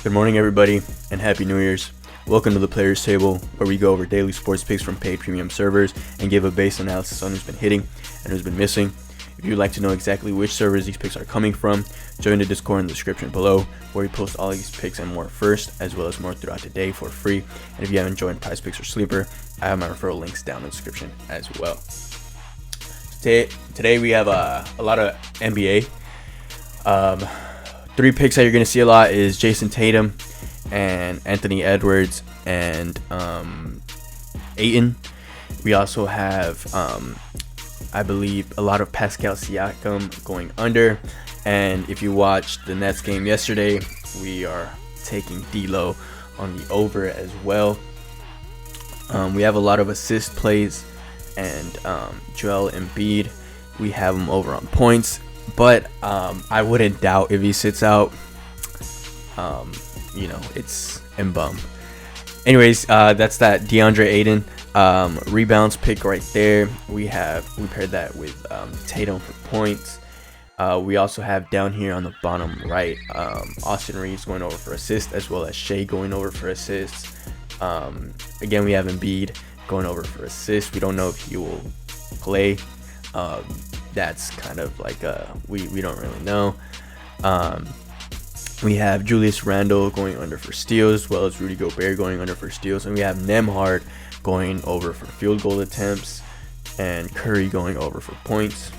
Good morning, everybody, and Happy New Year's. Welcome to the Players Table, where we go over daily sports picks from paid premium servers and give a base analysis on who's been hitting and who's been missing. If you'd like to know exactly which servers these picks are coming from, join the Discord in the description below, where we post all these picks and more first, as well as more throughout the day for free. And if you haven't joined Prize Picks or Sleeper, I have my referral links down in the description as well. Today we have a lot of NBA. Three picks that you're going to see a lot is Jason Tatum and Anthony Edwards and Ayton. We also have, I believe, a lot of Pascal Siakam going under. And if you watched the Nets game yesterday, we are taking D'Lo on the over as well. We have a lot of assist plays and Joel Embiid. We have him over on points. But I wouldn't doubt if he sits out. It's Mbum. Anyways, that's that DeAndre Ayton rebounds pick right there. We paired that with Tatum for points. We also have down here on the bottom right Austin Reeves going over for assists, as well as Shea going over for assists. Again, we have Embiid going over for assists. We don't know if he will play. That's kind of like we don't really know. We have Julius Randle going under for steals, as well as Rudy Gobert going under for steals, and we have Nembhard going over for field goal attempts, and Curry going over for points.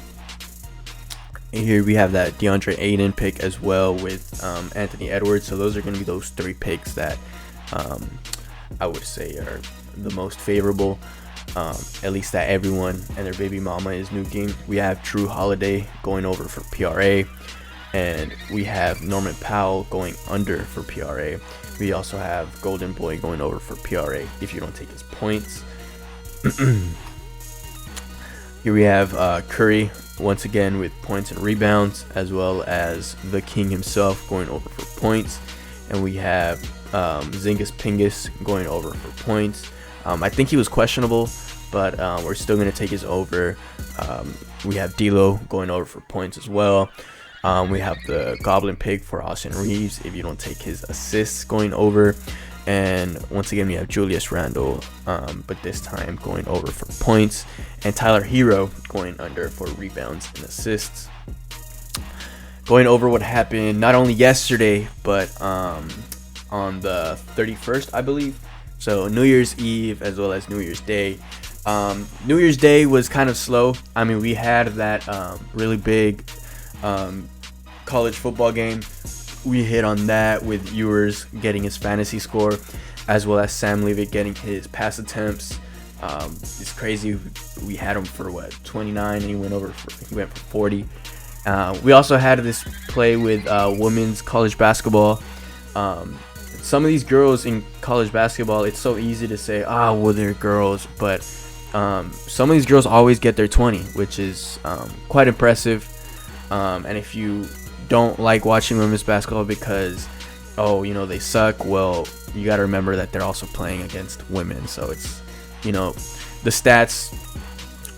And here we have that DeAndre Ayton pick as well with Anthony Edwards. So those are going to be those three picks that I would say are the most favorable. At least that everyone and their baby mama is nuking. We have Drew Holiday going over for PRA, and we have Norman Powell going under for PRA. We also have Golden Boy going over for PRA if you don't take his points. Here we have Curry once again with points and rebounds, as well as the King himself going over for points, and we have Zingas Pingus going over for points. I think he was questionable, but we're still going to take his over. We have D'Lo going over for points as well. We have the Goblin pick for Austin Reeves if you don't take his assists going over. And once again, we have Julius Randle, but this time going over for points. And Tyler Hero going under for rebounds and assists. Going over what happened not only yesterday, but on the 31st, I believe. So New Year's Eve as well as New Year's Day. New Year's Day was kind of slow. I mean, we had that really big college football game. We hit on that with Ewers getting his fantasy score, as well as Sam Leavitt getting his pass attempts. It's crazy. We had him for 29, and he went for 40. We also had this play with women's college basketball. Some of these girls in college basketball, it's so easy to say, well, they're girls, but some of these girls always get their 20, which is quite impressive. And if you don't like watching women's basketball because, they suck, well, you got to remember that they're also playing against women. So it's, the stats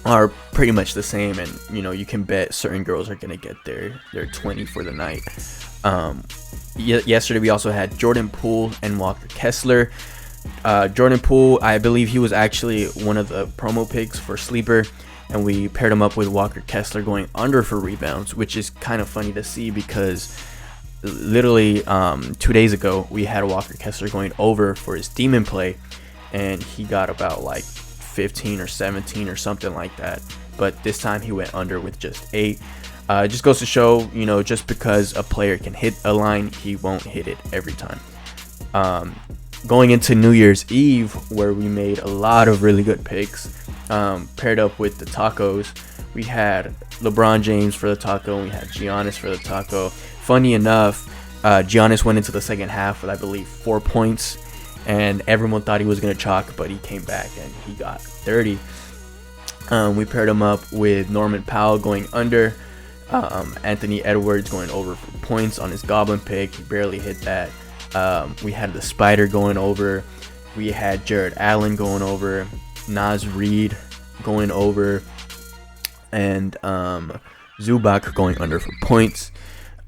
are pretty much the same, and, you can bet certain girls are going to get their 20 for the night. Yesterday we also had Jordan Poole and Walker Kessler. Jordan Poole, I believe he was actually one of the promo picks for Sleeper, and we paired him up with Walker Kessler going under for rebounds, which is kind of funny to see because literally 2 days ago we had Walker Kessler going over for his demon play, and he got about like 15 or 17 or something like that, but this time he went under with just 8. It just goes to show, just because a player can hit a line, he won't hit it every time. Going into New Year's Eve, where we made a lot of really good picks, paired up with the tacos, we had LeBron James for the taco, and we had Giannis for the taco. Funny enough, Giannis went into the second half with, I believe, 4 points, and everyone thought he was going to chalk, but he came back and he got 30. We paired him up with Norman Powell going under. Anthony Edwards going over for points on his Goblin pick. He barely hit that. We had the Spider going over. We had Jared Allen going over. Naz Reid going over. And Zubac going under for points.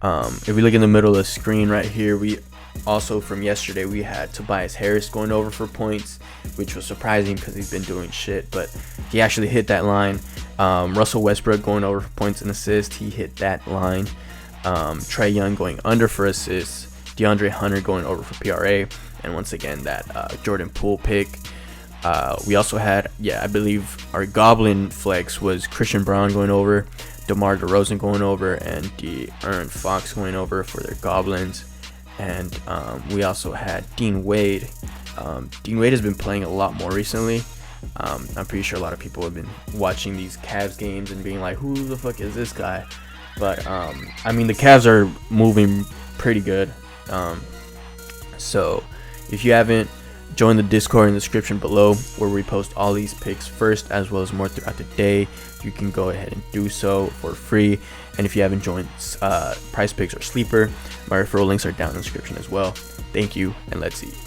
If we look in the middle of the screen right here, we Also from yesterday, we had Tobias Harris going over for points, which was surprising because he's been doing shit, but he actually hit that line. Russell Westbrook going over for points and assists, he hit that line. Trae Young going under for assists, DeAndre Hunter going over for PRA, and once again that Jordan Poole pick. We also had, I believe our Goblin flex was Christian Braun going over, DeMar DeRozan going over, and De'Aaron Fox going over for their Goblins. And we also had Dean Wade. Dean Wade has been playing a lot more recently. I'm pretty sure a lot of people have been watching these Cavs games and being like, who the fuck is this guy? But I mean, the Cavs are moving pretty good. So if you haven't, join the Discord in the description below, where we post all these picks first as well as more throughout the day. You can go ahead and do so for free. And if you haven't joined Prize Picks or Sleeper, my referral links are down in the description as well. Thank you, and let's see.